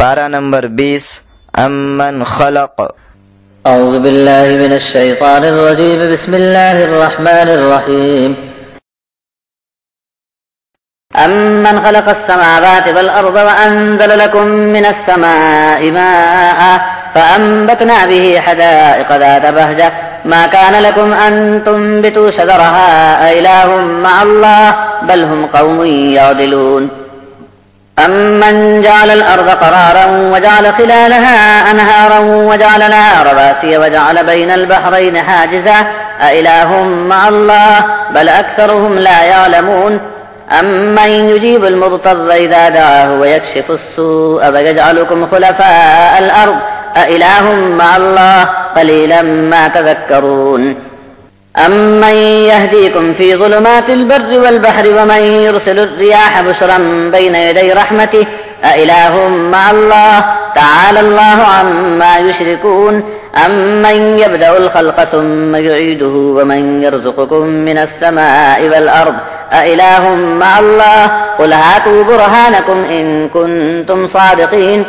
پارہ نمبر 20 امن خلق۔ اعوذ باللہ من الشیطان الرجیم بسم اللہ الرحمن الرحیم امن خلق السماوات والارض وانزل لكم من السماء ماء فانبتنا به حدائق ذات بهجة ما كان لكم ان تنبتوا شجرها أإله مع الله بل هم قوم يعدلون أمن جعل الأرض قرارا وجعل خلالها أنهارا وجعل لها رواسي وجعل بين البحرين حاجزا أإله مع الله بل أكثرهم لا يعلمون أمن يجيب المضطر إذا دعاه ويكشف السوء ويجعلكم خلفاء الأرض أإله مع الله قليلا ما تذكرون أمن يهديكم في ظلمات البر والبحر ومن يرسل الرياح بشرا بين يدي رحمته أإله مع الله تعالى الله عما يشركون أمن يبدأ الخلق ثم يعيده ومن يرزقكم من السماء والأرض أإله مع الله قل هاتوا برهانكم إن كنتم صادقين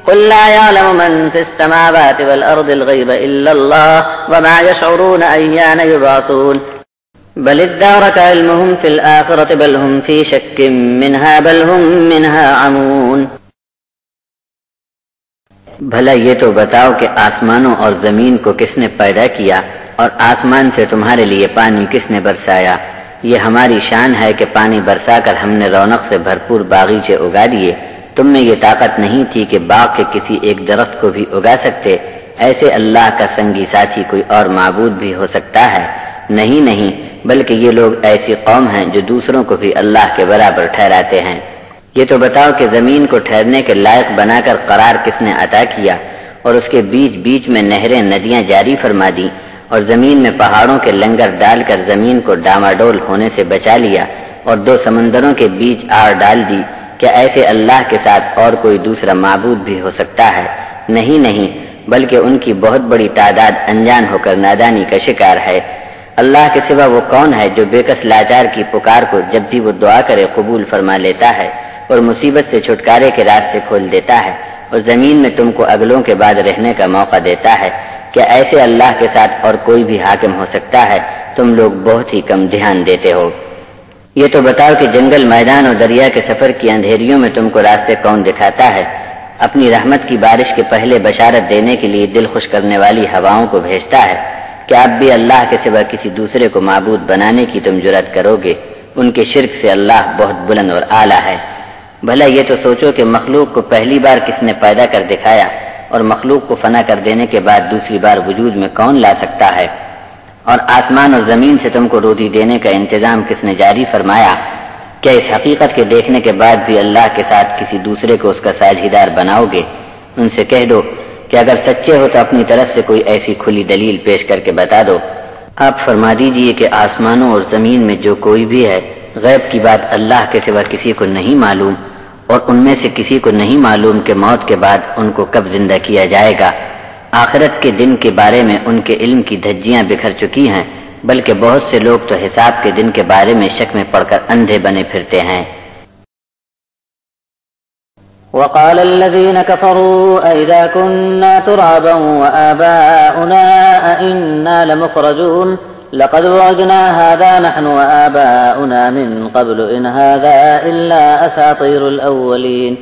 قل لا يعلم من في السماوات والأرض الغيب إلا الله وما يشعرون أيان يبعثون بل ادارك علمهم في الآخرة بل هم في شك منها بل هم منها عمون۔ بھلا یہ تو بتاؤ کہ آسمانوں اور زمین کو کس نے پیدا کیا اور آسمان سے تمہارے لیے پانی کس نے برسایا؟ یہ ہماری شان ہے کہ پانی برسا کر ہم نے رونق سے بھرپور باغیچے اگا دیے۔ تم میں یہ طاقت نہیں تھی کہ باغ کے کسی ایک درخت کو بھی اگا سکتے؟ ایسے اللہ کا سنگی ساتھی کوئی اور معبود بھی ہو سکتا ہے؟ نہیں، بلکہ یہ لوگ ایسی قوم ہیں جو دوسروں کو بھی اللہ کے برابر ٹھہراتے ہیں۔ یہ تو بتاؤ کہ زمین کو ٹھہرنے کے لائق بنا کر قرار کس نے عطا کیا اور اس کے بیچ بیچ میں نہریں ندیاں جاری فرما دی اور زمین میں پہاڑوں کے لنگر ڈال کر زمین کو ڈاماڈول ہونے سے بچا لیا اور 2 سمندروں کے بیچ آڑ ڈال دی؟ کیا ایسے اللہ کے ساتھ اور کوئی دوسرا معبود بھی ہو سکتا ہے؟ نہیں، بلکہ ان کی بہت بڑی تعداد انجان ہو کر نادانی کا شکار ہے۔ اللہ کے سوا وہ کون ہے جو بے کس لاچار کی پکار کو جب بھی وہ دعا کرے قبول فرما لیتا ہے اور مصیبت سے چھٹکارے کے راستے کھول دیتا ہے اور زمین میں تم کو اگلوں کے بعد رہنے کا موقع دیتا ہے؟ کیا ایسے اللہ کے ساتھ اور کوئی بھی حاکم ہو سکتا ہے؟ تم لوگ بہت ہی کم دھیان دیتے ہو۔ یہ تو بتاؤ کہ جنگل، میدان اور دریا کے سفر کی اندھیریوں میں تم کو راستے کون دکھاتا ہے؟ اپنی رحمت کی بارش کے پہلے بشارت دینے کے لیے دل خوش کرنے والی ہواؤں کو بھیجتا ہے۔ کیا اب بھی اللہ کے سوا کسی دوسرے کو معبود بنانے کی تم جرأت کرو گے؟ ان کے شرک سے اللہ بہت بلند اور اعلیٰ ہے۔ بھلا یہ تو سوچو کہ مخلوق کو پہلی بار کس نے پیدا کر دکھایا اور مخلوق کو فنا کر دینے کے بعد دوسری بار وجود میں کون لا سکتا ہے؟ اور آسمان اور زمین سے تم کو روزی دینے کا انتظام کس نے جاری فرمایا؟ کیا اس حقیقت کے دیکھنے کے بعد بھی اللہ کے ساتھ کسی دوسرے کو اس کا ساجھیدار بناؤ گے؟ ان سے کہہ دو کہ اگر سچے ہو تو اپنی طرف سے کوئی ایسی کھلی دلیل پیش کر کے بتا دو۔ آپ فرما دیجئے کہ آسمانوں اور زمین میں جو کوئی بھی ہے، غیب کی بات اللہ کے سوا کسی کو نہیں معلوم، اور ان میں سے کسی کو نہیں معلوم کہ موت کے بعد ان کو کب زندہ کیا جائے گا۔ آخرت کے دن کے بارے میں ان کے علم کی دھجیاں بکھر چکی ہیں، بلکہ بہت سے لوگ تو حساب کے دن کے بارے میں شک میں پڑ کر اندھے بنے پھرتے ہیں۔ وقال الذين كفروا أئذا كنا ترابا وآباؤنا أئنا لمخرجون لقد وعدنا هذا نحن وآباؤنا من قبل إن هذا إلا أساطير الأولين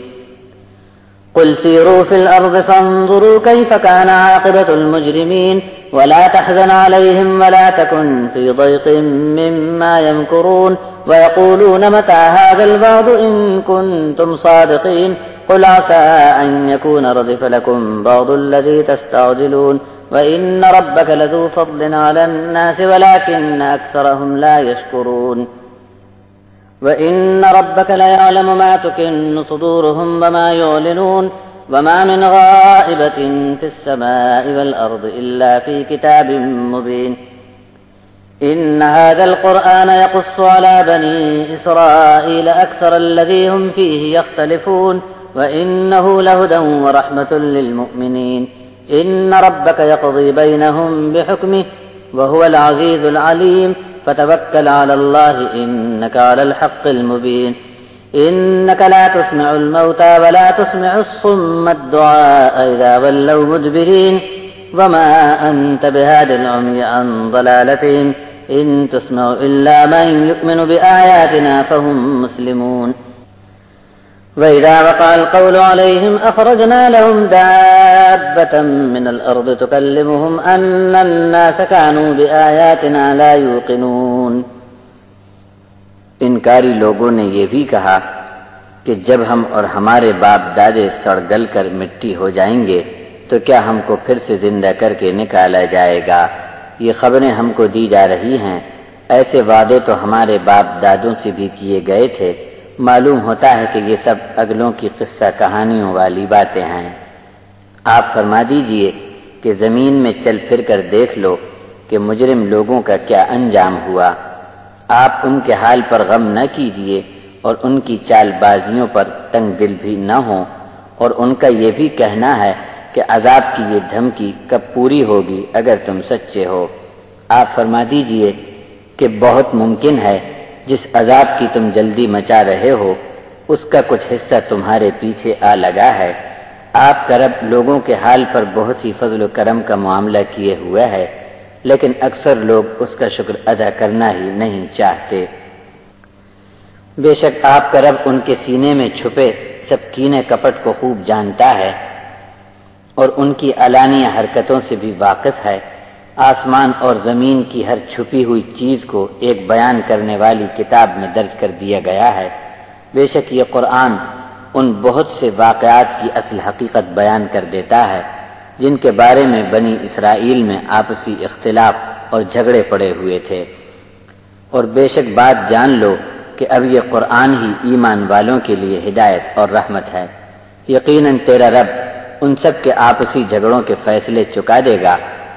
قل سيروا في الأرض فانظروا كيف كان عاقبة المجرمين ولا تحزن عليهم ولا تكن في ضيق مما يمكرون ويقولون متى هذا الوعد إن كنتم صادقين قل عسى أن يكون ردف لكم بعض الذي تستعجلون وإن ربك لذو فضل على الناس ولكن أكثرهم لا يشكرون وإن ربك ليعلم ما تكن صدورهم وما يعلنون وما من غائبة في السماء والأرض إلا في كتاب مبين إن هذا القرآن يقص على بني إسرائيل أكثر الذي هم فيه يختلفون وإنه لهدى ورحمة للمؤمنين إن ربك يقضي بينهم بحكمه وهو العزيز العليم فتوكل على الله إنك على الحق المبين إنك لا تسمع الموتى ولا تسمع الصم الدعاء إذا ولوا مدبرين وما أنت بهاد العمي عن ضلالتهم إن تسمع إلا من يؤمن بآياتنا فهم مسلمون وإذا وقع القول عليهم أخرجنا لهم دابة من الأرض تكلمهم أن الناس كانوا بآياتنا لا يوقنون۔ انکاری لوگوں نے یہ بھی کہا کہ جب ہم اور ہمارے باپ دادے سڑ گل کر مٹی ہو جائیں گے تو کیا ہم کو پھر سے زندہ کر کے نکالا جائے گا؟ یہ خبریں ہم کو دی جا رہی ہیں، ایسے وعدے تو ہمارے باپ دادوں سے بھی کیے گئے تھے۔ معلوم ہوتا ہے کہ یہ سب اگلوں کی قصہ کہانیوں والی باتیں ہیں۔ آپ فرما دیجئے کہ زمین میں چل پھر کر دیکھ لو کہ مجرم لوگوں کا کیا انجام ہوا۔ آپ ان کے حال پر غم نہ کیجئے اور ان کی چال بازیوں پر تنگ دل بھی نہ ہوں، اور ان کا یہ بھی کہنا ہے کہ عذاب کی یہ دھمکی کب پوری ہوگی اگر تم سچے ہو۔ آپ فرما دیجئے کہ بہت ممکن ہے جس عذاب کی تم جلدی مچا رہے ہو اس کا کچھ حصہ تمہارے پیچھے آ لگا ہے۔ آپ کا رب لوگوں کے حال پر بہت ہی فضل و کرم کا معاملہ کیے ہوئے ہے، لیکن اکثر لوگ اس کا شکر ادا کرنا ہی نہیں چاہتے۔ بے شک آپ کا رب ان کے سینے میں چھپے سب کینے کپٹ کو خوب جانتا ہے اور ان کی علانیہ حرکتوں سے بھی واقف ہے۔ آسمان اور زمین کی ہر چھپی ہوئی چیز کو ایک بیان کرنے والی کتاب میں درج کر دیا گیا ہے۔ بے شک یہ قرآن ان بہت سے واقعات کی اصل حقیقت بیان کر دیتا ہے جن کے بارے میں بنی اسرائیل میں آپسی اختلاف اور جھگڑے پڑے ہوئے تھے، اور بے شک بات جان لو کہ اب یہ قرآن ہی ایمان والوں کے لیے ہدایت اور رحمت ہے۔ یقیناً تیرا رب ان سب کے آپسی جھگڑوں کے فیصلے چکا دے گا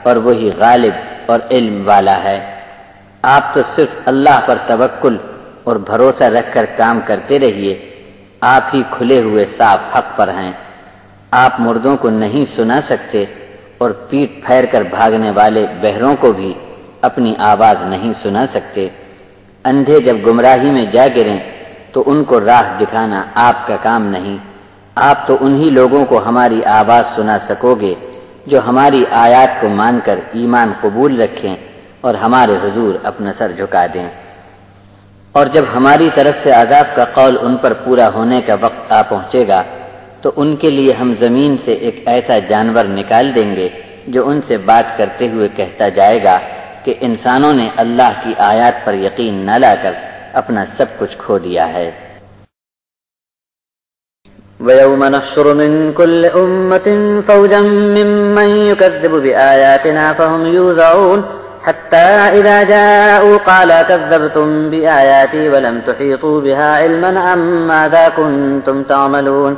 اور وہی غالب اور علم والا ہے۔ آپ تو صرف اللہ پر توکل اور بھروسہ رکھ کر کام کرتے رہیے، آپ ہی کھلے ہوئے صاف حق پر ہیں۔ آپ مردوں کو نہیں سنا سکتے اور پیٹ پھیر کر بھاگنے والے بہروں کو بھی اپنی آواز نہیں سنا سکتے۔ اندھے جب گمراہی میں جا گریں تو ان کو راہ دکھانا آپ کا کام نہیں۔ آپ تو انہی لوگوں کو ہماری آواز سنا سکو گے جو ہماری آیات کو مان کر ایمان قبول رکھیں اور ہمارے حضور اپنا سر جھکا دیں۔ اور جب ہماری طرف سے عذاب کا قول ان پر پورا ہونے کا وقت آ پہنچے گا تو ان کے لیے ہم زمین سے ایک ایسا جانور نکال دیں گے جو ان سے بات کرتے ہوئے کہتا جائے گا کہ انسانوں نے اللہ کی آیات پر یقین نہ لا کر اپنا سب کچھ کھو دیا ہے۔ وَيَوْمَ نَحْشُرُ مِنْ كُلِّ أُمَّةٍ فَوْجًا مِّمَّن يُكَذِّبُ بِآيَاتِنَا فَهُمْ يُوزَعُونَ حَتَّى إِذَا جَاءُوا قَالَ كَذَّبْتُمْ بِآيَاتِي وَلَمْ تُحِيطُوا بِهَا عِلْمًا أَمْ مَاذَا كُنتُمْ تَعْمَلُونَ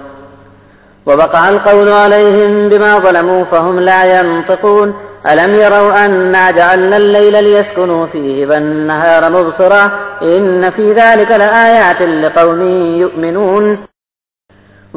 وَوَقَعَ الْقَوْلُ عَلَيْهِمْ بِمَا ظَلَمُوا فَهُمْ لَا يَنطِقُونَ أَلَمْ يَرَوْا أَنَّا جَعَلْنَا اللَّيْلَ لِيَسْكُنُوا فِيهِ وَالنَّهَارَ مُبْصِرًا إِنَّ فِي ذَلِكَ لَآيَاتٍ لِقَوْمٍ يُؤْمِنُونَ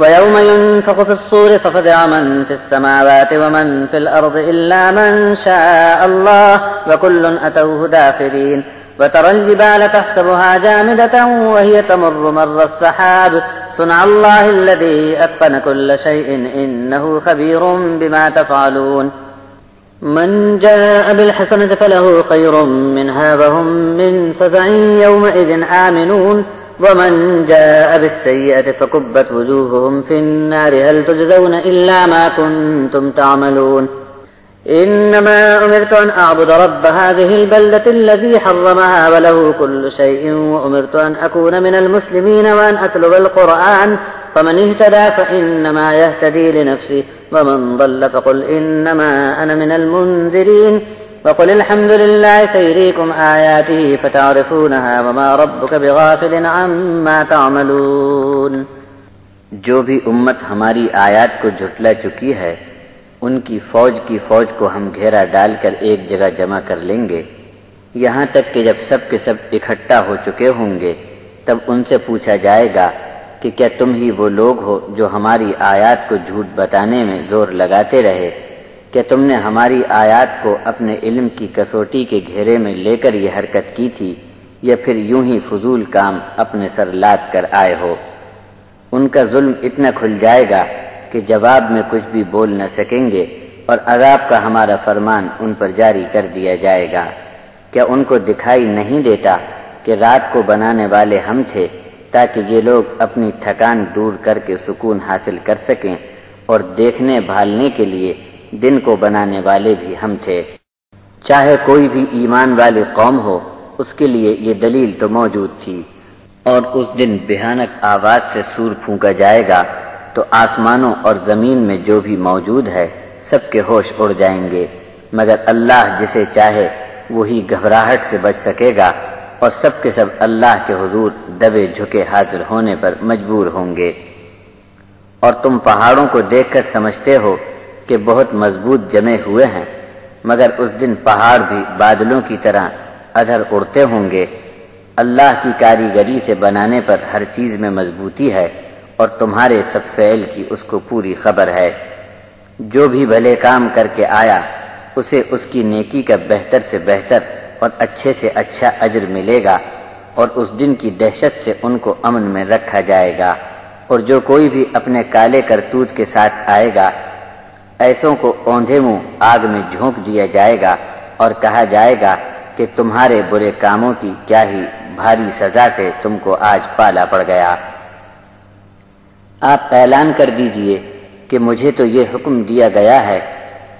وَيَوْمَ يُنفَخُ فِي الصُّورِ فَفَزِعَ مَن فِي السَّمَاوَاتِ وَمَن فِي الْأَرْضِ إِلَّا مَن شَاءَ اللَّهُ وَكُلٌّ أَتَوْهُ دَاخِرِينَ وَتَرَى الْجِبَالَ تَحْسَبُهَا جَامِدَةً وَهِيَ تَمُرُّ مَرَّ السَّحَابِ صُنْعَ اللَّهِ الَّذِي أَتْقَنَ كُلَّ شَيْءٍ إِنَّهُ خَبِيرٌ بِمَا تَفْعَلُونَ مَن جَاءَ بِالْحَسَنَةِ فَلَهُ خَيْرٌ مِّنْهَا وَهُم مِّن فَزَعٍ يَوْمَئِذٍ آمِنُونَ وَمَن جَاءَ بِالسَّيِّئَةِ فَكُبَّتْ وُجُوهُهُمْ فِي النَّارِ هَلْ تُجْزَوْنَ إِلَّا مَا كُنتُمْ تَعْمَلُونَ إِنَّمَا أُمِرْتُ أَنْ أَعْبُدَ رَبَّ هَٰذِهِ الْبَلْدَةِ الَّذِي حَرَّمَهَا وَلَهُ كُلُّ شَيْءٍ وَأُمِرْتُ أَنْ أَكُونَ مِنَ الْمُسْلِمِينَ وَأَنْ أَتْلُوَ الْقُرْآنَ فَمَنِ اهْتَدَىٰ فَإِنَّمَا يَهْتَدِي لِنَفْسِهِ وَمَنْ ضَلَّ فَقُلْ إِنَّمَا أَنَا مِنَ الْمُنذِرِينَ وَقُلِ الْحَمْدُ لِلَّهِ سَيُرِيكُمْ آيَاتِهِ فَتَعْرِفُونَهَا وَمَا رَبُّكَ بِغَافِلٍ عَمَّا تَعْمَلُونَ جو بھی امت ہماری آیات کو جھٹلا چکی ہے ان کی فوج کو ہم گھیرا ڈال کر ایک جگہ جمع کر لیں گے، یہاں تک کہ جب سب کے سب اکٹھا ہو چکے ہوں گے تب ان سے پوچھا جائے گا کہ کیا تم ہی وہ لوگ ہو جو ہماری آیات کو جھوٹ بتانے میں زور لگاتے رہے؟ کیا تم نے ہماری آیات کو اپنے علم کی کسوٹی کے گھیرے میں لے کر یہ حرکت کی تھی یا پھر یوں ہی فضول کام اپنے سر لاد کر آئے ہو۔ ان کا ظلم اتنا کھل جائے گا کہ جواب میں کچھ بھی بول نہ سکیں گے، اور عذاب کا ہمارا فرمان ان پر جاری کر دیا جائے گا۔ کیا ان کو دکھائی نہیں دیتا کہ رات کو بنانے والے ہم تھے تاکہ یہ لوگ اپنی تھکان دور کر کے سکون حاصل کر سکیں، اور دیکھنے بھالنے کے لیے دن کو بنانے والے بھی ہم تھے۔ چاہے کوئی بھی ایمان والی قوم ہو، اس کے لیے یہ دلیل تو موجود تھی۔ اور اس دن بھیانک آواز سے سور پھونکا جائے گا تو آسمانوں اور زمین میں جو بھی موجود ہے سب کے ہوش اڑ جائیں گے، مگر اللہ جسے چاہے وہی گھبراہٹ سے بچ سکے گا، اور سب کے سب اللہ کے حضور دبے جھکے حاضر ہونے پر مجبور ہوں گے۔ اور تم پہاڑوں کو دیکھ کر سمجھتے ہو کہ بہت مضبوط جمے ہوئے ہیں، مگر اس دن پہاڑ بھی بادلوں کی طرح ادھر اڑتے ہوں گے۔ اللہ کی کاریگری سے بنانے پر ہر چیز میں مضبوطی ہے، اور تمہارے سب فعل کی اس کو پوری خبر ہے۔ جو بھی بھلے کام کر کے آیا اسے اس کی نیکی کا بہتر سے بہتر اور اچھے سے اچھا اجر ملے گا، اور اس دن کی دہشت سے ان کو امن میں رکھا جائے گا۔ اور جو کوئی بھی اپنے کالے کرتوت کے ساتھ آئے گا، ایسوں کو اوندھے منہ آگ میں جھونک دیا جائے گا، اور کہا جائے گا کہ تمہارے برے کاموں کی کیا ہی بھاری سزا سے تم کو آج پالا پڑ گیا۔ آپ اعلان کر دیجئے کہ مجھے تو یہ حکم دیا گیا ہے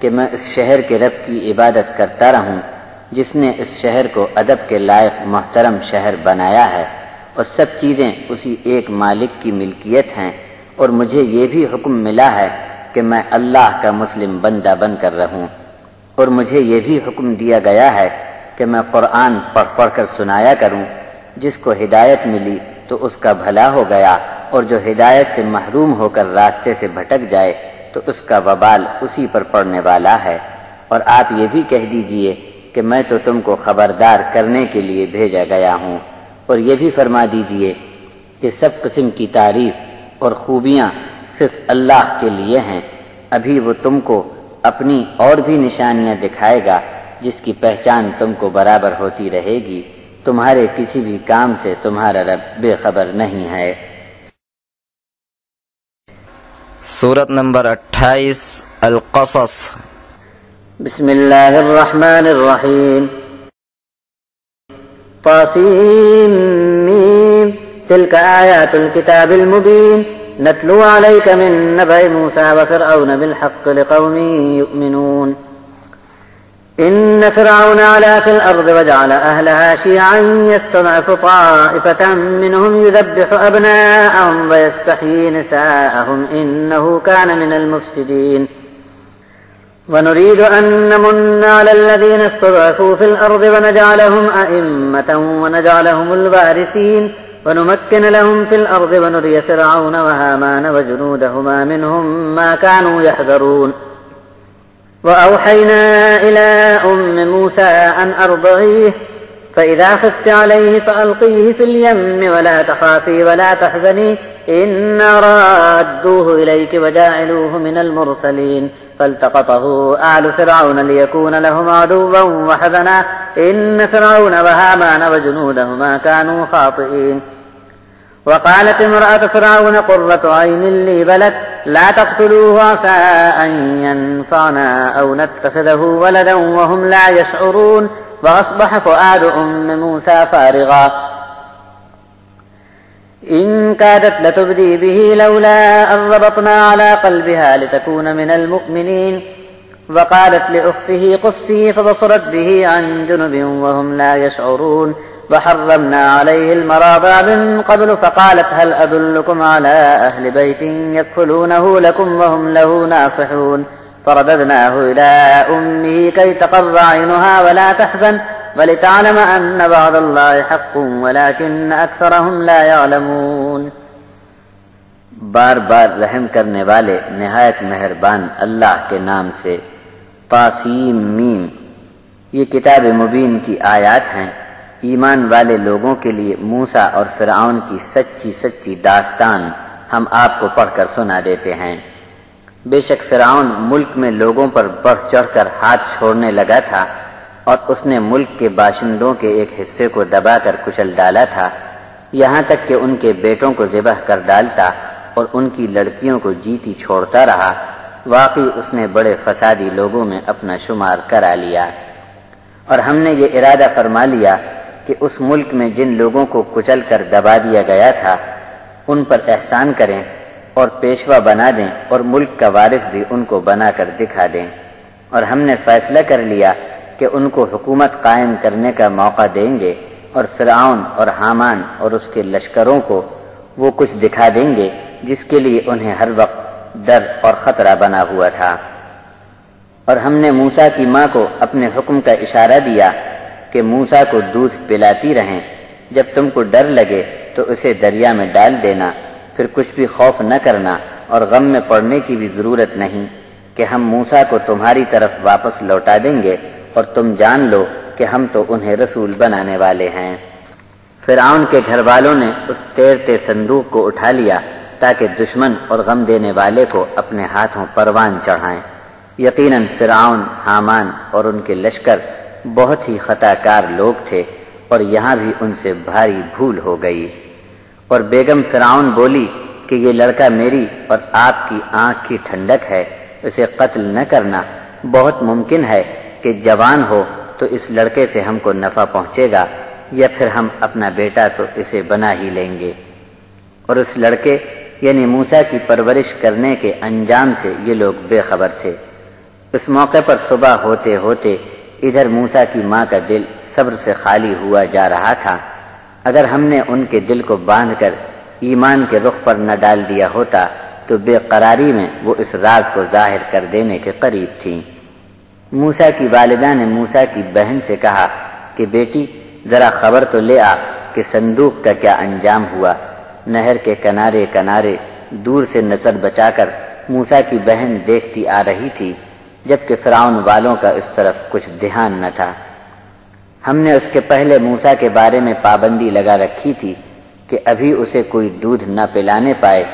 کہ میں اس شہر کے رب کی عبادت کرتا رہوں، جس نے اس شہر کو ادب کے لائق محترم شہر بنایا ہے، اور سب چیزیں اسی ایک مالک کی ملکیت ہیں۔ اور مجھے یہ بھی حکم ملا ہے کہ میں اللہ کا مسلم بندہ بن کر رہوں، اور مجھے یہ بھی حکم دیا گیا ہے کہ میں قرآن پڑھ پڑھ کر سنایا کروں۔ جس کو ہدایت ملی تو اس کا بھلا ہو گیا، اور جو ہدایت سے محروم ہو کر راستے سے بھٹک جائے تو اس کا وبال اسی پر پڑنے والا ہے۔ اور آپ یہ بھی کہہ دیجئے کہ میں تو تم کو خبردار کرنے کے لیے بھیجا گیا ہوں، اور یہ بھی فرما دیجئے کہ سب قسم کی تعریف اور خوبیاں صرف اللہ کے لیے ہیں۔ ابھی وہ تم کو اپنی اور بھی نشانیاں دکھائے گا جس کی پہچان تم کو برابر ہوتی رہے گی۔ تمہارے کسی بھی کام سے تمہارا رب بے خبر نہیں ہے۔ سورت نمبر 28 القصص۔ بسم اللہ الرحمن الرحیم۔ طاسیم میم تلک آیات الكتاب المبین نتلو علیک من نبأ موسیٰ وفرعون بالحق لقوم یؤمنون۔ إن فرعون علا في الأرض وجعل أهلها شيعا يستضعف طائفة منهم يذبح أبناءهم ويستحيي نساءهم إنه كان من المفسدين ونريد أن نمن على الذين استضعفوا في الأرض ونجعلهم أئمة ونجعلهم الوارثين ونمكن لهم في الأرض ونري فرعون وهامان وجنودهما منهم ما كانوا يحذرون وأوحينا إلى أم موسى أن أرضعيه فإذا خفت عليه فألقيه في اليم ولا تخافي ولا تحزني إنا رادوه إليك وجاعلوه من المرسلين فالتقطه آل فرعون ليكون لهم عدوا وحزنا إن فرعون وهامان وجنودهما كانوا خاطئين وقالت امرأة فرعون قرة عين لي ولك لا تقتلوه عسى أن ينفعنا أو نتخذه ولدا وهم لا يشعرون وأصبح فؤاد أم موسى فارغا إن كادت لتبدي به لولا أن ربطنا على قلبها لتكون من المؤمنين وقالت لأخته قصي فبصرت به عن جنب وهم لا يشعرون وحرمنا عليه المراضع من قبل فقالت هل أدلكم على أهل بيت يكفلونه لكم وهم له ناصحون فرددناه إلى أمه كي تقر عينها ولا تحزن ولتعلم أن وعد الله حق ولكن أكثرهم لا يعلمون۔ بار بار رحم کرنے والے نہایت مہربان اللہ کے نام سے۔ طاسیم میم، یہ کتاب مبین کی آیات ہیں۔ ایمان والے لوگوں کے لیے موسیٰ اور فرعون کی سچی سچی داستان ہم آپ کو پڑھ کر سنا دیتے ہیں۔ بے شک فرعون ملک میں لوگوں پر بڑھ چڑھ کر ہاتھ چھوڑنے لگا تھا، اور اس نے ملک کے باشندوں کے ایک حصے کو دبا کر کچل ڈالا تھا، یہاں تک کہ ان کے بیٹوں کو ذبح کر ڈالتا اور ان کی لڑکیوں کو جیتی چھوڑتا رہا، واقعی اس نے بڑے فسادی لوگوں میں اپنا شمار کرا لیا۔ اور ہم نے یہ ارادہ فرما لیا کہ اس ملک میں جن لوگوں کو کچل کر دبا دیا گیا تھا ان پر احسان کریں اور پیشوا بنا دیں اور ملک کا وارث بھی ان کو بنا کر دکھا دیں۔ اور ہم نے فیصلہ کر لیا کہ ان کو حکومت قائم کرنے کا موقع دیں گے، اور فرعون اور حامان اور اس کے لشکروں کو وہ کچھ دکھا دیں گے جس کے لیے انہیں ہر وقت ڈر اور خطرہ بنا ہوا تھا۔ اور ہم نے موسیٰ کی ماں کو اپنے حکم کا اشارہ دیا کہ موسیٰ کو دودھ پلاتی رہیں، جب تم کو ڈر لگے تو اسے دریا میں ڈال دینا، پھر کچھ بھی خوف نہ کرنا اور غم میں پڑنے کی بھی ضرورت نہیں کہ ہم موسیٰ کو تمہاری طرف واپس لوٹا دیں گے، اور تم جان لو کہ ہم تو انہیں رسول بنانے والے ہیں۔ فرعون کے گھر والوں نے اس تیرتے صندوق کو اٹھا لیا تاکہ دشمن اور غم دینے والے کو اپنے ہاتھوں پروان چڑھائیں۔ یقیناً فرعون، حامان اور ان کے لشکر بہت ہی خطا کار لوگ تھے، اور یہاں بھی ان سے بھاری بھول ہو گئی۔ اور بیگم فرعون بولی کہ یہ لڑکا میری اور آپ کی آنکھ کی ٹھنڈک ہے، اسے قتل نہ کرنا، بہت ممکن ہے کہ جوان ہو تو اس لڑکے سے ہم کو نفع پہنچے گا، یا پھر ہم اپنا بیٹا تو اسے بنا ہی لیں گے۔ اور اس لڑکے یعنی موسیٰ کی پرورش کرنے کے انجام سے یہ لوگ بے خبر تھے۔ اس موقع پر صبح ہوتے ہوتے ادھر موسیٰ کی ماں کا دل صبر سے خالی ہوا جا رہا تھا۔ اگر ہم نے ان کے دل کو باندھ کر ایمان کے رخ پر نہ ڈال دیا ہوتا تو بے قراری میں وہ اس راز کو ظاہر کر دینے کے قریب تھیں۔ موسیٰ کی والدہ نے موسیٰ کی بہن سے کہا کہ بیٹی ذرا خبر تو لے آ کہ صندوق کا کیا انجام ہوا۔ نہر کے کنارے کنارے دور سے نظر بچا کر موسیٰ کی بہن دیکھتی آ رہی تھی، جبکہ فرعون والوں کا اس طرف کچھ دھیان نہ تھا۔ ہم نے اس کے پہلے موسیٰ کے بارے میں پابندی لگا رکھی تھی کہ ابھی اسے کوئی دودھ نہ پلانے پائے۔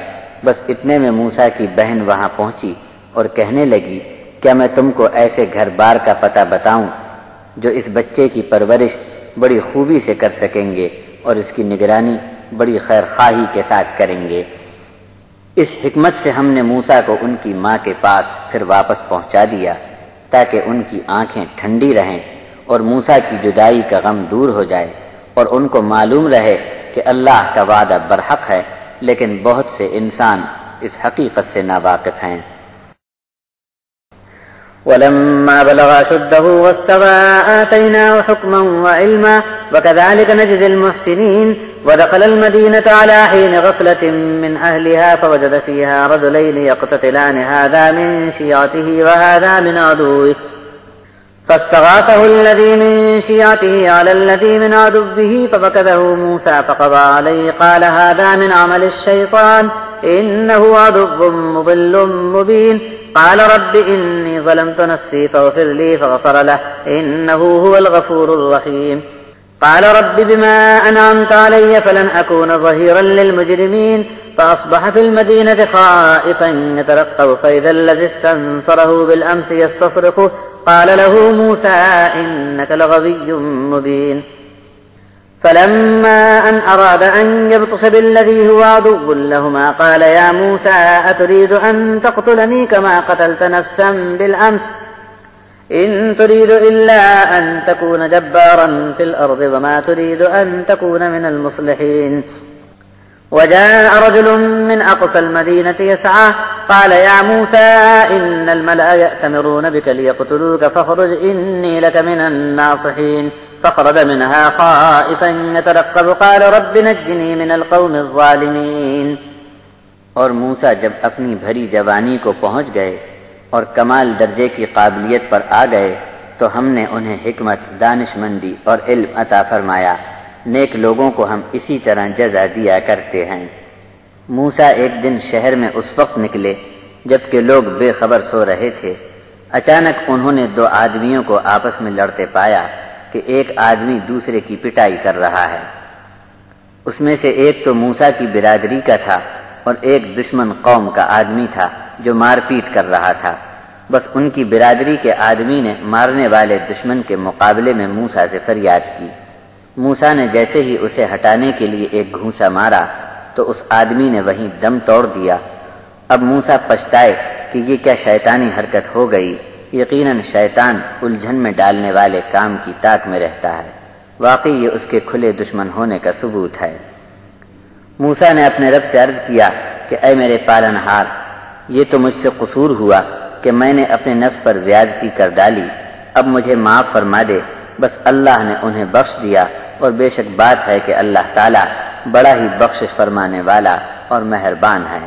بس اتنے میں موسیٰ کی بہن وہاں پہنچی اور کہنے لگی، کیا میں تم کو ایسے گھر بار کا پتہ بتاؤں جو اس بچے کی پرورش بڑی خوبی سے کر سکیں گے اور اس کی نگرانی بڑی خیر خواہی کے ساتھ کریں گے۔ اس حکمت سے ہم نے موسیٰ کو ان کی ماں کے پاس پھر واپس پہنچا دیا تاکہ ان کی آنکھیں ٹھنڈی رہیں اور موسیٰ کی جدائی کا غم دور ہو جائے، اور ان کو معلوم رہے کہ اللہ کا وعدہ برحق ہے، لیکن بہت سے انسان اس حقیقت سے ناواقف ہیں۔ ولما بلغ أشده واستوى آتيناه حكما وعلما وكذلك نجزي المحسنين ودخل المدينة على حين غفلة من أهلها فوجد فيها رجلين يقتتلان هذا من شيعته وهذا من عدوه فاستغاثه الذي من شيعته على الذي من عدوه ففكذه موسى فقضى عليه قال هذا من عمل الشيطان إنه عدو مضل مبين قال رب إني ظلمت نفسي فاغفر لي فغفر له إنه هو الغفور الرحيم قال رب بما أنعمت علي فلن أكون ظهيرا للمجرمين فأصبح في المدينة خائفا يترقب فإذا الذي استنصره بالأمس يستصرخه قال له موسى إنك لغوي مبين فلما أن أراد أن يبطش بالذي هو عدو لهما قال يا موسى أتريد أن تقتلني كما قتلت نفسا بالأمس إن تريد إلا أن تكون جبارا في الأرض وما تريد أن تكون من المصلحين وجاء رجل من أقصى المدينة يسعى قال يا موسى إن الملأ يأتمرون بك ليقتلوك فاخرج إني لك من الناصحين فخرج منها خائفا يترقب قال رب نجني من القوم الظالمين۔ اور موسیٰ جب اپنی بھری جوانی کو پہنچ گئے اور کمال درجے کی قابلیت پر آ گئے تو ہم نے انہیں حکمت، دانش مندی اور علم عطا فرمایا۔ نیک لوگوں کو ہم اسی طرح جزا دیا کرتے ہیں۔ موسیٰ ایک دن شہر میں اس وقت نکلے جبکہ لوگ بے خبر سو رہے تھے۔ اچانک انہوں نے دو آدمیوں کو آپس میں لڑتے پایا کہ ایک آدمی دوسرے کی پٹائی کر رہا ہے۔ اس میں سے ایک تو موسیٰ کی برادری کا تھا اور ایک دشمن قوم کا آدمی تھا جو مار پیٹ کر رہا تھا۔ بس ان کی برادری کے آدمی نے مارنے والے دشمن کے مقابلے میں موسیٰ سے فریاد کی۔ موسیٰ نے جیسے ہی اسے ہٹانے کے لیے ایک گھونسا مارا تو اس آدمی نے وہیں دم توڑ دیا۔ اب موسیٰ پچھتائے کہ یہ کیا شیطانی حرکت ہو گئی، یقیناً شیطان الجھن میں ڈالنے والے کام کی طاق میں رہتا ہے، واقعی یہ اس کے کھلے دشمن ہونے کا ثبوت ہے۔ موسیٰ نے اپنے رب سے عرض کیا کہ اے میرے پالنہار، یہ تو مجھ سے قصور ہوا کہ میں نے اپنے نفس پر زیادتی کر ڈالی، اب مجھے معاف فرما دے۔ بس اللہ نے انہیں بخش دیا، اور بے شک بات ہے کہ اللہ تعالیٰ بڑا ہی بخشش فرمانے والا اور مہربان ہے۔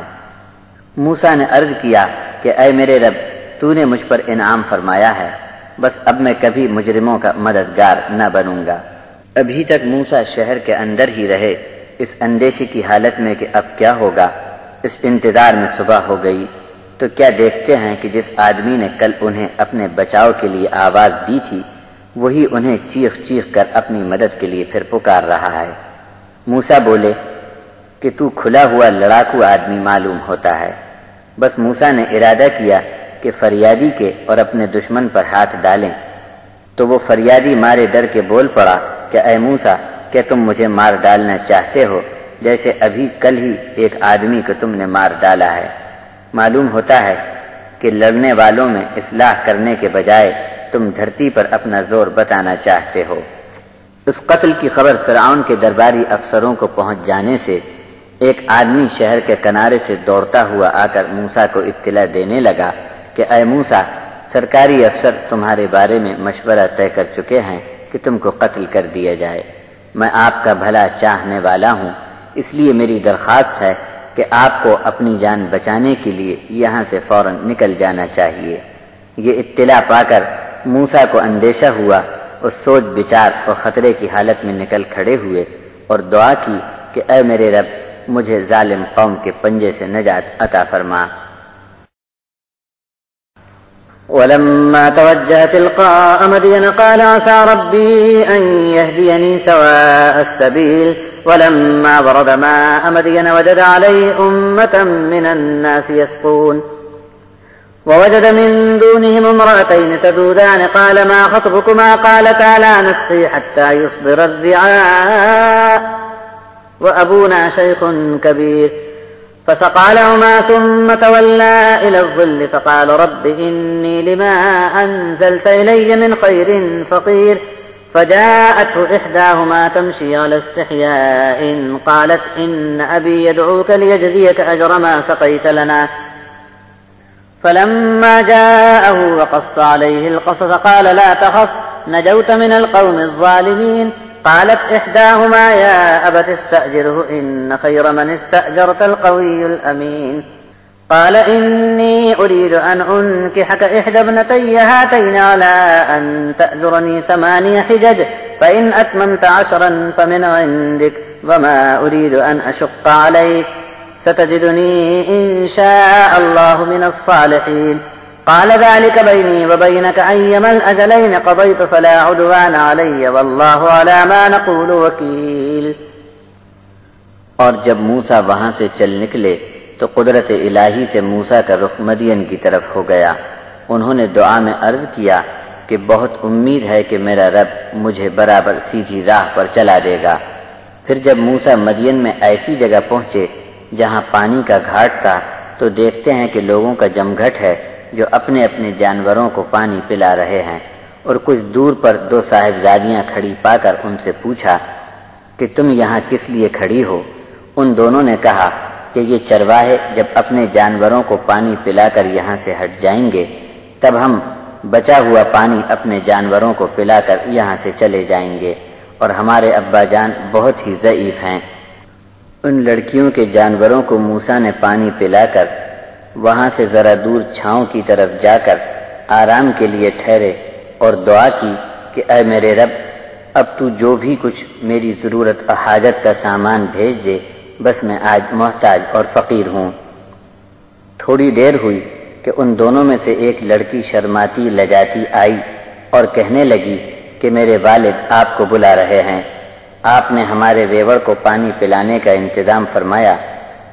موسیٰ نے عرض کیا کہ اے میرے رب، تو نے مجھ پر انعام فرمایا ہے، بس اب میں کبھی مجرموں کا مددگار نہ بنوں گا۔ ابھی تک موسیٰ شہر کے اندر ہی رہے، اس اندیشے کی حالت میں کہ اب کیا ہوگا۔ اس انتظار میں صبح ہو گئی تو کیا دیکھتے ہیں کہ جس آدمی نے کل انہیں اپنے بچاؤ کے لیے آواز دی تھی، وہی انہیں چیخ چیخ کر اپنی مدد کے لیے پھر پکار رہا ہے۔ موسیٰ بولے کہ تو کھلا ہوا لڑاکو آدمی معلوم ہوتا ہے۔ بس موسیٰ نے ارادہ کیا کہ فریادی کے اور اپنے دشمن پر ہاتھ ڈالیں، تو وہ فریادی مارے ڈر کے بول پڑا کہ اے موسیٰ، کیا تم مجھے مار ڈالنا چاہتے ہو جیسے ابھی کل ہی ایک آدمی کو تم نے مار ڈالا ہے؟ معلوم ہوتا ہے کہ لڑنے والوں میں اصلاح کرنے کے بجائے تم دھرتی پر اپنا زور بتانا چاہتے ہو۔ اس قتل کی خبر فرعون کے درباری افسروں کو پہنچ جانے سے ایک آدمی شہر کے کنارے سے دوڑتا ہوا آ کر موسیٰ کو اطلاع دینے لگا کہ اے موسیٰ، سرکاری افسر تمہارے بارے میں مشورہ طے کر چکے ہیں کہ تم کو قتل کر دیا جائے۔ میں آپ کا بھلا چاہنے والا ہوں، اس لیے میری درخواست ہے کہ آپ کو اپنی جان بچانے کے لیے یہاں سے فوراً نکل جانا چاہیے۔ یہ اطلاع پا کر موسیٰ کو اندیشہ ہوا اور سوچ بچار اور خطرے کی حالت میں نکل کھڑے ہوئے اور دعا کی کہ اے میرے رب، مجھے ظالم قوم کے پنجے سے نجات عطا فرما۔ ولما توجه تلقاء مدين قال عسى ربي أن يهديني سواء السبيل ولما ورد ماء مدين وجد عليه أمة من الناس يسقون ووجد من دونهم امرأتين تذودان قال ما خطبكما قالتا لا نسقي حتى يصدر الرعاء وأبونا شيخ كبير فسقى لهما ثم تولى إلى الظل فقال رب إني لما أنزلت إلي من خير فقير فجاءته إحداهما تمشي على استحياء قالت إن أبي يدعوك ليجزيك أجر ما سقيت لنا فلما جاءه وقص عليه القصص قال لا تخف نجوت من القوم الظالمين قالت إحداهما يا أبت استأجره إن خير من استأجرت القوي الأمين قال إني أريد أن أنكحك إحدى ابنتي هاتين على أن تأجرني 8 حجج فإن أتممت 10 فمن عندك وما أريد أن أشق عليك ستجدني إن شاء الله من الصالحين قال ذلك بيني وبينك أيما الأجلين قضيت فلا عدوان علي والله على ما نقول وكيل۔ اور جب موسیٰ وہاں سے چل نکلے تو قدرت الہی سے موسیٰ کا رخ مدین کی طرف ہو گیا۔ انہوں نے دعا میں عرض کیا کہ بہت امید ہے کہ میرا رب مجھے برابر سیدھی راہ پر چلا دے گا۔ پھر جب موسیٰ مدین میں ایسی جگہ پہنچے جہاں پانی کا گھاٹ تھا تو دیکھتے ہیں کہ لوگوں کا جمگھٹ ہے جو اپنے اپنے جانوروں کو پانی پلا رہے ہیں، اور کچھ دور پر 2 صاحبزادیاں کھڑی پا کر ان سے پوچھا کہ تم یہاں کس لیے کھڑی ہو؟ ان دونوں نے کہا کہ یہ چرواہے جب اپنے جانوروں کو پانی پلا کر یہاں سے ہٹ جائیں گے تب ہم بچا ہوا پانی اپنے جانوروں کو پلا کر یہاں سے چلے جائیں گے، اور ہمارے ابا جان بہت ہی ضعیف ہیں۔ ان لڑکیوں کے جانوروں کو موسیٰ نے پانی پلا کر وہاں سے ذرا دور چھاؤں کی طرف جا کر آرام کے لیے ٹھہرے اور دعا کی کہ اے میرے رب، اب تو جو بھی کچھ میری ضرورت اور حاجت کا سامان بھیج دے، بس میں آج محتاج اور فقیر ہوں۔ تھوڑی دیر ہوئی کہ ان دونوں میں سے ایک لڑکی شرماتی لجاتی آئی اور کہنے لگی کہ میرے والد آپ کو بلا رہے ہیں، آپ نے ہمارے ویوڑ کو پانی پلانے کا انتظام فرمایا،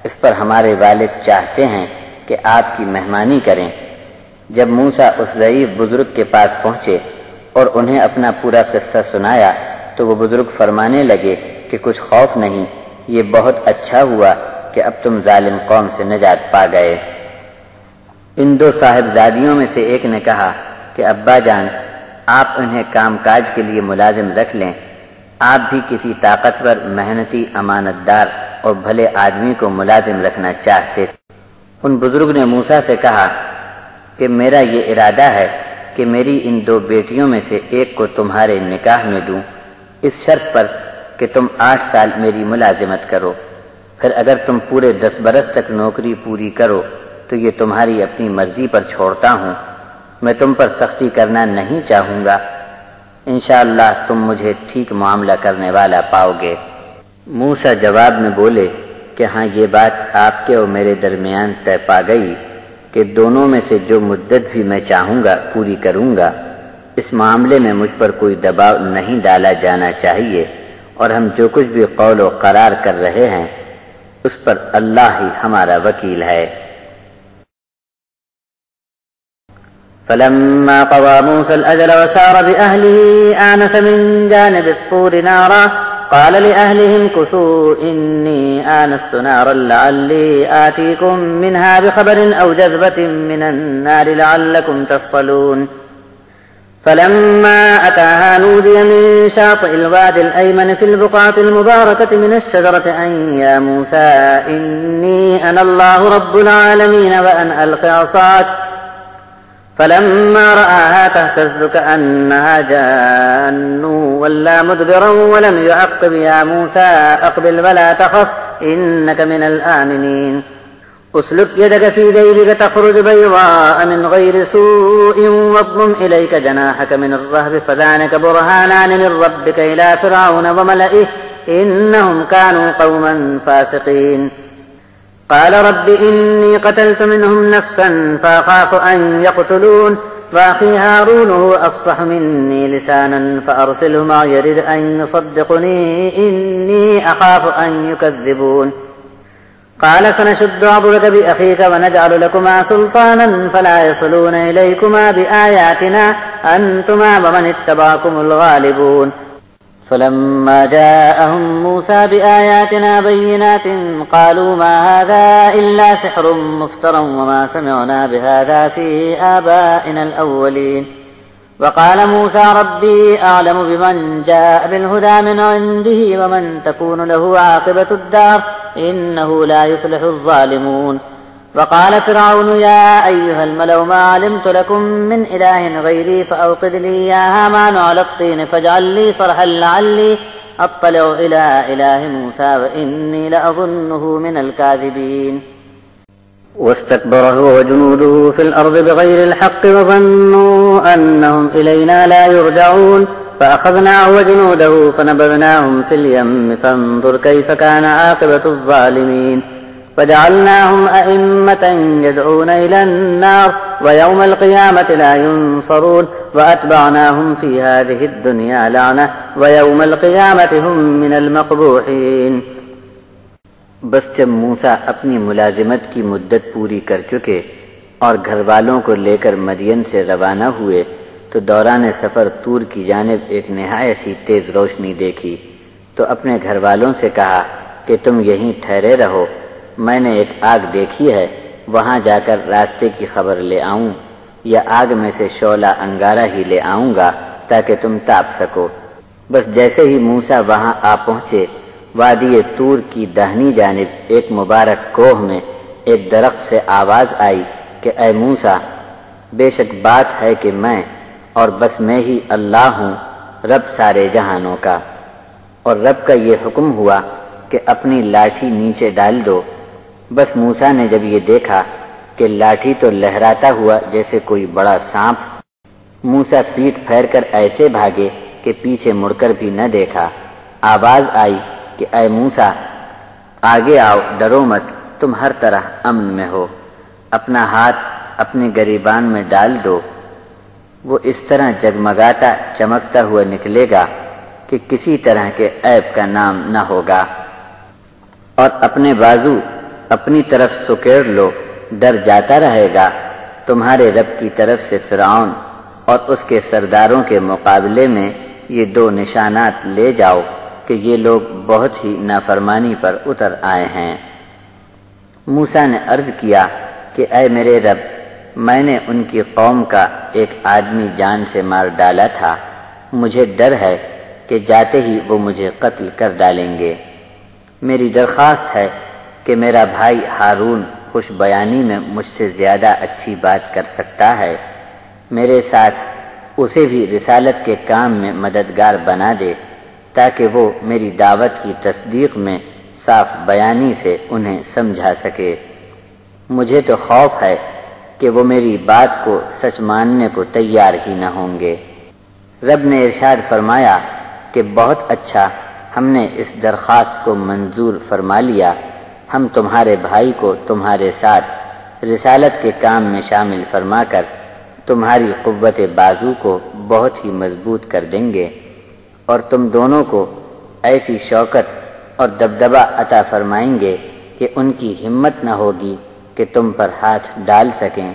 اس پر ہمارے والد چاہتے ہیں کہ آپ کی مہمانی کریں۔ جب موسیٰ اس ضعیف بزرگ کے پاس پہنچے اور انہیں اپنا پورا قصہ سنایا تو وہ بزرگ فرمانے لگے کہ کچھ خوف نہیں، یہ بہت اچھا ہوا کہ اب تم ظالم قوم سے نجات پا گئے۔ ان دو صاحبزادیوں میں سے ایک نے کہا کہ ابا جان، آپ انہیں کام کاج کے لیے ملازم رکھ لیں، آپ بھی کسی طاقتور، محنتی، امانت دار اور بھلے آدمی کو ملازم رکھنا چاہتے تھے۔ ان بزرگ نے موسیٰ سے کہا کہ میرا یہ ارادہ ہے کہ میری ان دو بیٹیوں میں سے ایک کو تمہارے نکاح میں دوں، اس شرط پر کہ تم 8 سال میری ملازمت کرو، پھر اگر تم پورے 10 برس تک نوکری پوری کرو تو یہ تمہاری اپنی مرضی پر چھوڑتا ہوں، میں تم پر سختی کرنا نہیں چاہوں گا، انشاءاللہ تم مجھے ٹھیک معاملہ کرنے والا پاؤ گے۔ موسیٰ جواب میں بولے کہ ہاں، یہ بات آپ کے اور میرے درمیان طے پا گئی کہ دونوں میں سے جو مدت بھی میں چاہوں گا پوری کروں گا، اس معاملے میں مجھ پر کوئی دباؤ نہیں ڈالا جانا چاہیے، اور ہم جو کچھ بھی قول و قرار کر رہے ہیں اس پر اللہ ہی ہمارا وکیل ہے۔ فلما قضى موسى الأجل وسار بأهله آنس من جانب الطور نارا قال لأهلهم كثوا إني آنست نارا لعلي آتيكم منها بخبر أو جذبة من النار لعلكم تصطلون فلما أتاها نودي من شاطئ الوادي الأيمن في البقعة المباركة من الشجرة أن يا موسى إني أنا الله رب العالمين وأن ألق عصاك فلما رآها تهتز كأنها جان ولا مدبرا ولم يعقب يا موسى أقبل ولا تخف إنك من الآمنين اسلك يدك في جيبك تخرج بيضاء من غير سوء واضم إليك جناحك من الرهب فذلك برهانان من ربك إلى فرعون وملئه إنهم كانوا قوما فاسقين قال رب إني قتلت منهم نفسا فأخاف أن يقتلون وأخي هارون هو أفصح مني لسانا فأرسله معي يرد أن يصدقني إني أخاف أن يكذبون قال سنشد عضدك بأخيك ونجعل لكما سلطانا فلا يصلون إليكما بآياتنا أنتما ومن اتبعكم الغالبون فلما جاءهم موسى بآياتنا بينات قالوا ما هذا إلا سحر مفترى وما سمعنا بهذا في آبائنا الأولين وقال موسى ربي أعلم بمن جاء بالهدى من عنده ومن تكون له عاقبة الدار إنه لا يفلح الظالمون وقال فرعون يا أيها الملأ ما علمت لكم من إله غيري فأوقد لي يا هامان على الطين فاجعل لي صرحا لعلي أطلع إلى إله موسى وإني لأظنه من الكاذبين واستكبر هو وجنوده في الأرض بغير الحق وظنوا أنهم إلينا لا يرجعون فأخذناه وجنوده فنبذناهم في اليم فانظر كيف كان عاقبة الظالمين وجعلناهم أئمة يدعون إلى النار ويوم القيامة لا ينصرون وأتبعناهم في هذه الدنيا لعنة ويوم القيامة هم من المقبوحين۔ بس جب موسیٰ اپنی ملازمت کی مدت پوری کر چکے اور گھر والوں کو لے کر مدین سے روانہ ہوئے تو دوران سفر طور کی جانب ایک نہایت سی تیز روشنی دیکھی تو اپنے گھر والوں سے کہا کہ تم یہیں ٹھہرے رہو، میں نے ایک آگ دیکھی ہے، وہاں جا کر راستے کی خبر لے آؤں یا آگ میں سے شعلہ انگارہ ہی لے آؤں گا تاکہ تم تاپ سکو۔ بس جیسے ہی موسیٰ وہاں آ پہنچے، وادی طور کی داہنی جانب ایک مبارک کوہ میں ایک درخت سے آواز آئی کہ اے موسیٰ، بے شک بات ہے کہ میں اور بس میں ہی اللہ ہوں، رب سارے جہانوں کا۔ اور رب کا یہ حکم ہوا کہ اپنی لاٹھی نیچے ڈال دو۔ بس موسیٰ نے جب یہ دیکھا کہ لاٹھی تو لہراتا ہوا جیسے کوئی بڑا سانپ، موسیٰ پیٹھ پھیر کر ایسے بھاگے کہ پیچھے مڑ کر بھی نہ دیکھا۔ آواز آئی کہ اے موسیٰ، آگے آؤ، ڈرو مت، تم ہر طرح امن میں ہو، اپنا ہاتھ اپنے گریبان میں ڈال دو، وہ اس طرح جگمگاتا چمکتا ہوا نکلے گا کہ کسی طرح کے عیب کا نام نہ ہوگا، اور اپنے بازو اپنی طرف سکیڑ لو، ڈر جاتا رہے گا، تمہارے رب کی طرف سے فرعون اور اس کے سرداروں کے مقابلے میں یہ دو نشانات لے جاؤ کہ یہ لوگ بہت ہی نافرمانی پر اتر آئے ہیں۔ موسیٰ نے عرض کیا کہ اے میرے رب، میں نے ان کی قوم کا ایک آدمی جان سے مار ڈالا تھا، مجھے ڈر ہے کہ جاتے ہی وہ مجھے قتل کر ڈالیں گے۔ میری درخواست ہے کہ میرا بھائی ہارون خوش بیانی میں مجھ سے زیادہ اچھی بات کر سکتا ہے، میرے ساتھ اسے بھی رسالت کے کام میں مددگار بنا دے تاکہ وہ میری دعوت کی تصدیق میں صاف بیانی سے انہیں سمجھا سکے۔ مجھے تو خوف ہے کہ وہ میری بات کو سچ ماننے کو تیار ہی نہ ہوں گے۔ رب نے ارشاد فرمایا کہ بہت اچھا، ہم نے اس درخواست کو منظور فرما لیا، ہم تمہارے بھائی کو تمہارے ساتھ رسالت کے کام میں شامل فرما کر تمہاری قوت بازو کو بہت ہی مضبوط کر دیں گے، اور تم دونوں کو ایسی شوکت اور دبدبہ عطا فرمائیں گے کہ ان کی ہمت نہ ہوگی کہ تم پر ہاتھ ڈال سکیں۔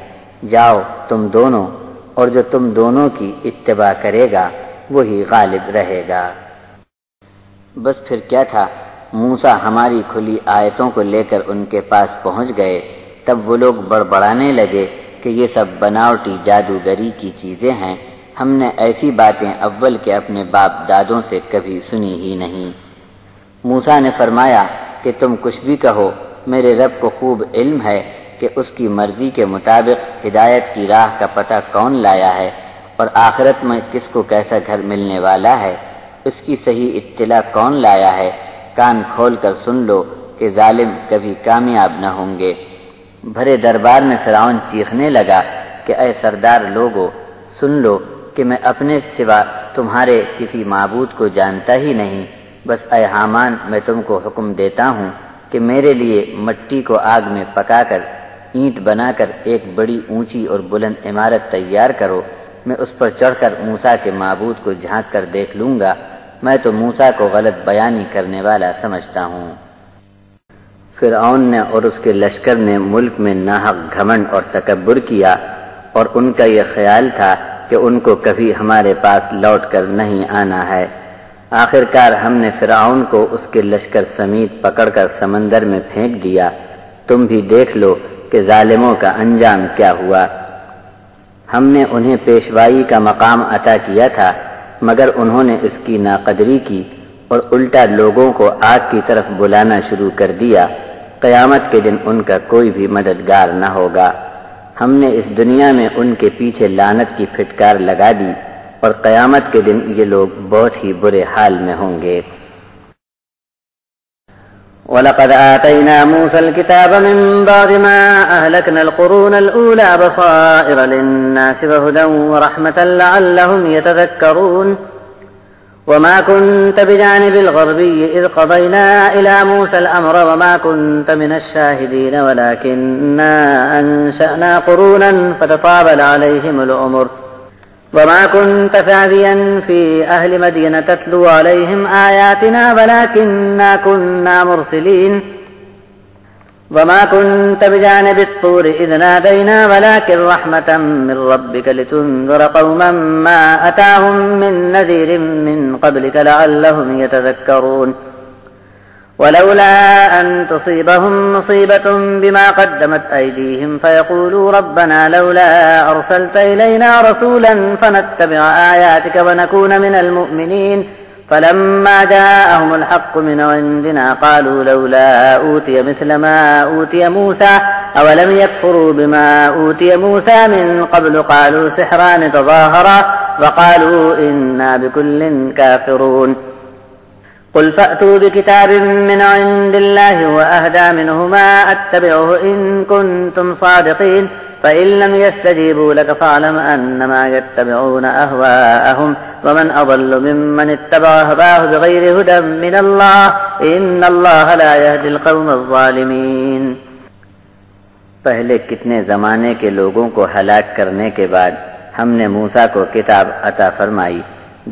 جاؤ تم دونوں، اور جو تم دونوں کی اتباع کرے گا وہی غالب رہے گا۔ بس پھر کیا تھا، موسیٰ ہماری کھلی آیتوں کو لے کر ان کے پاس پہنچ گئے، تب وہ لوگ بڑبڑانے لگے کہ یہ سب بناوٹی جادوگری کی چیزیں ہیں، ہم نے ایسی باتیں اول کے اپنے باپ دادوں سے کبھی سنی ہی نہیں۔ موسیٰ نے فرمایا کہ تم کچھ بھی کہو، میرے رب کو خوب علم ہے کہ اس کی مرضی کے مطابق ہدایت کی راہ کا پتہ کون لایا ہے اور آخرت میں کس کو کیسا گھر ملنے والا ہے، اس کی صحیح اطلاع کون لایا ہے۔ کان کھول کر سن لو کہ ظالم کبھی کامیاب نہ ہوں گے۔ بھرے دربار میں فرعون چیخنے لگا کہ اے سردار لوگو، سن لو کہ میں اپنے سوا تمہارے کسی معبود کو جانتا ہی نہیں، بس اے حامان، میں تم کو حکم دیتا ہوں کہ میرے لیے مٹی کو آگ میں پکا کر اینٹ بنا کر ایک بڑی اونچی اور بلند عمارت تیار کرو، میں اس پر چڑھ کر موسیٰ کے معبود کو جھانک کر دیکھ لوں گا، میں تو موسیٰ کو غلط بیانی کرنے والا سمجھتا ہوں۔ فرعون نے اور اس کے لشکر نے ملک میں ناحق گھمنڈ اور تکبر کیا، اور ان کا یہ خیال تھا کہ ان کو کبھی ہمارے پاس لوٹ کر نہیں آنا ہے۔ آخرکار ہم نے فرعون کو اس کے لشکر سمیت پکڑ کر سمندر میں پھینک دیا، تم بھی دیکھ لو کہ ظالموں کا انجام کیا ہوا۔ ہم نے انہیں پیشوائی کا مقام عطا کیا تھا، مگر انہوں نے اس کی ناقدری کی اور الٹا لوگوں کو آگ کی طرف بلانا شروع کر دیا۔ قیامت کے دن ان کا کوئی بھی مددگار نہ ہوگا۔ ہم نے اس دنیا میں ان کے پیچھے لعنت کی پھٹکار لگا دی، اور قیامت کے دن یہ لوگ بہت ہی برے حال میں ہوں گے۔ وَلَقَدْ آتَيْنَا مُوسَى الْكِتَابَ مِنْ بَعْدِ مَا أَهْلَكْنَا الْقُرُونَ الْأُولَى بَصَائِرَ لِلنَّاسِ وَهُدًى وَرَحْمَةً لَعَلَّهُمْ يَتَذَكَّرُونَ وَمَا كُنْتَ بِجَانِبِ الْغَرْبِيِّ إِذْ قَضَيْنَا إِلَى مُوسَى الْأَمْرَ وَمَا كُنْتَ مِنَ الشَّاهِدِينَ وَلَكِنَّا أَنشَأْنَا قُرُونًا فَتَطَاوَلَ عَلَيْهِمُ الْعُمُرُ وَمَا كُنْتَ ثَاوِيًا فِي أَهْلِ مَدْيَنَ تَتْلُو عَلَيْهِمْ آيَاتِنَا وَلَكِنَّا كُنَّا مُرْسِلِينَ وَمَا كُنْتَ بِجَانِبِ الطُّورِ إِذْ نَادَيْنَا وَلَكِنْ رَحْمَةً مِّن رَّبِّكَ لِتُنذِرَ قَوْمًا مَّا أَتَاهُم مِّن نَّذِيرٍ مِّن قَبْلِكَ لَعَلَّهُمْ يَتَذَكَّرُونَ ولولا أن تصيبهم مصيبة بما قدمت أيديهم فيقولوا ربنا لولا أرسلت إلينا رسولا فنتبع آياتك ونكون من المؤمنين فلما جاءهم الحق من عندنا قالوا لولا أوتي مثل ما أوتي موسى أولم يكفروا بما أوتي موسى من قبل قالوا سحران تظاهرا وقالوا إنا بكل كافرون قل فأتوا بكتاب من عند الله وأهدى منهما أتبعه إن كنتم صادقين فإن لم يستجيبوا لك فاعلم أنما يتبعون أهواءهم ومن أضل ممن اتبع هواه بغير هدى من الله إن الله لا يهدي القوم الظالمين۔ پہلے کتنے زمانے کے لوگوں کو ہلاک کرنے کے بعد ہم نے موسیٰ کو کتاب عطا فرمائی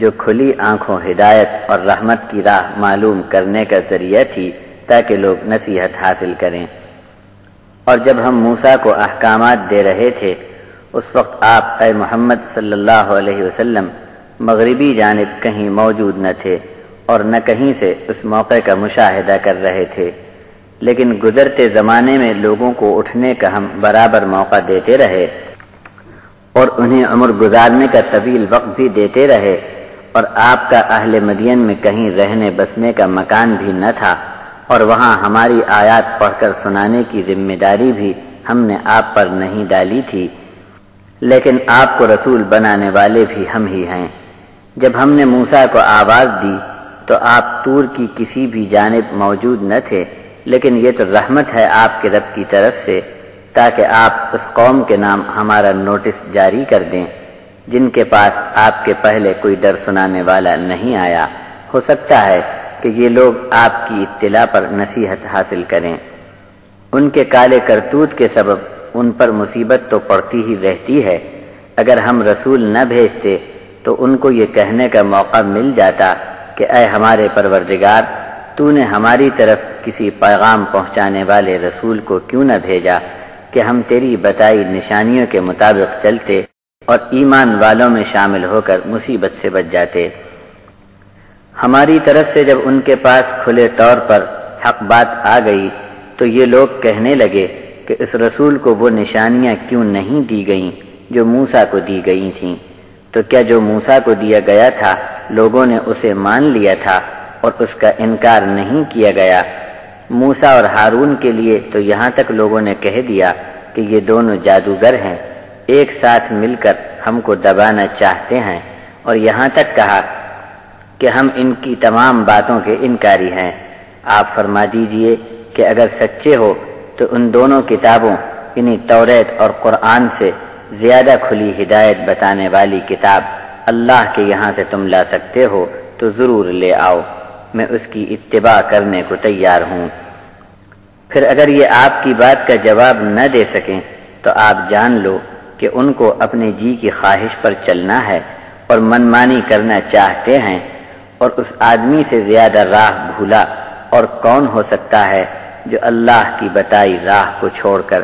جو کھلی آنکھوں ہدایت اور رحمت کی راہ معلوم کرنے کا ذریعہ تھی تاکہ لوگ نصیحت حاصل کریں۔ اور جب ہم موسیٰ کو احکامات دے رہے تھے اس وقت آپ اے محمد صلی اللہ علیہ وسلم مغربی جانب کہیں موجود نہ تھے اور نہ کہیں سے اس موقع کا مشاہدہ کر رہے تھے، لیکن گزرتے زمانے میں لوگوں کو اٹھنے کا ہم برابر موقع دیتے رہے اور انہیں عمر گزارنے کا طویل وقت بھی دیتے رہے، اور آپ کا اہل مدین میں کہیں رہنے بسنے کا مکان بھی نہ تھا، اور وہاں ہماری آیات پڑھ کر سنانے کی ذمہ داری بھی ہم نے آپ پر نہیں ڈالی تھی، لیکن آپ کو رسول بنانے والے بھی ہم ہی ہیں۔ جب ہم نے موسیٰ کو آواز دی تو آپ طور کی کسی بھی جانب موجود نہ تھے، لیکن یہ تو رحمت ہے آپ کے رب کی طرف سے تاکہ آپ اس قوم کے نام ہمارا نوٹس جاری کر دیں جن کے پاس آپ کے پہلے کوئی ڈر سنانے والا نہیں آیا۔ ہو سکتا ہے کہ یہ لوگ آپ کی اطلاع پر نصیحت حاصل کریں۔ ان کے کالے کرتوت کے سبب ان پر مصیبت تو پڑتی ہی رہتی ہے، اگر ہم رسول نہ بھیجتے تو ان کو یہ کہنے کا موقع مل جاتا کہ اے ہمارے پروردگار، تو نے ہماری طرف کسی پیغام پہنچانے والے رسول کو کیوں نہ بھیجا کہ ہم تیری بتائی نشانیوں کے مطابق چلتے اور ایمان والوں میں شامل ہو کر مصیبت سے بچ جاتے۔ ہماری طرف سے جب ان کے پاس کھلے طور پر حق بات آ گئی تو یہ لوگ کہنے لگے کہ اس رسول کو وہ نشانیاں کیوں نہیں دی گئیں جو موسیٰ کو دی گئی تھیں؟ تو کیا جو موسیٰ کو دیا گیا تھا لوگوں نے اسے مان لیا تھا اور اس کا انکار نہیں کیا گیا؟ موسیٰ اور ہارون کے لیے تو یہاں تک لوگوں نے کہہ دیا کہ یہ دونوں جادوگر ہیں، ایک ساتھ مل کر ہم کو دبانا چاہتے ہیں، اور یہاں تک کہا کہ ہم ان کی تمام باتوں کے انکاری ہیں۔ آپ فرما دیجئے کہ اگر سچے ہو تو ان دونوں کتابوں یعنی توریت اور قرآن سے زیادہ کھلی ہدایت بتانے والی کتاب اللہ کے یہاں سے تم لا سکتے ہو تو ضرور لے آؤ، میں اس کی اتباع کرنے کو تیار ہوں۔ پھر اگر یہ آپ کی بات کا جواب نہ دے سکیں تو آپ جان لو کہ ان کو اپنے جی کی خواہش پر چلنا ہے اور منمانی کرنا چاہتے ہیں، اور اس آدمی سے زیادہ راہ بھولا اور کون ہو سکتا ہے جو اللہ کی بتائی راہ کو چھوڑ کر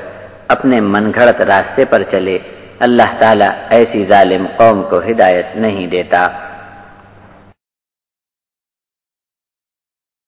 اپنے من گھڑت راستے پر چلے۔ اللہ تعالیٰ ایسی ظالم قوم کو ہدایت نہیں دیتا۔